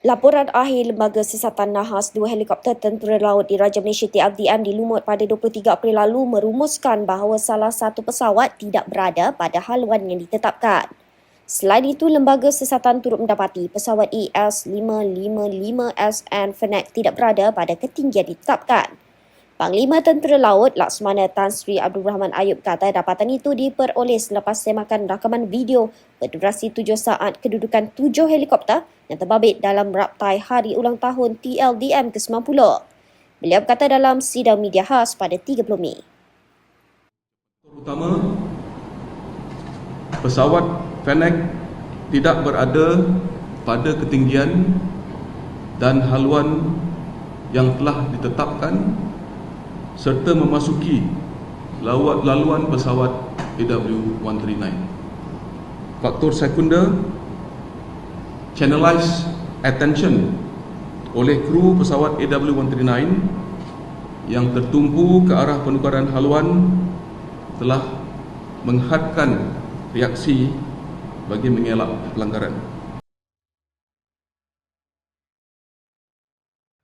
Laporan akhir Lembaga Siasatan Nahas dua helikopter tentera laut di Raja Malaysia TLDM di Lumut pada 23 April lalu merumuskan bahawa salah satu pesawat tidak berada pada haluan yang ditetapkan. Selain itu, Lembaga Siasatan turut mendapati pesawat ES-555SN Fennec tidak berada pada ketinggian ditetapkan. Panglima Tentera Laut Laksamana Tan Sri Abdul Rahman Ayub kata dapatan itu diperoleh selepas semakan rakaman video berdurasi 7 saat kedudukan 7 helikopter yang terbabit dalam raptai hari ulang tahun TLDM ke-90. Beliau berkata dalam sidang media khas pada 30 Mei. Utama, pesawat Fennec tidak berada pada ketinggian dan haluan yang telah ditetapkan serta memasuki laluan pesawat AW139. Faktor sekunder, channelized attention oleh kru pesawat AW139 yang tertumpu ke arah penukaran haluan telah menghadkan reaksi bagi mengelak pelanggaran.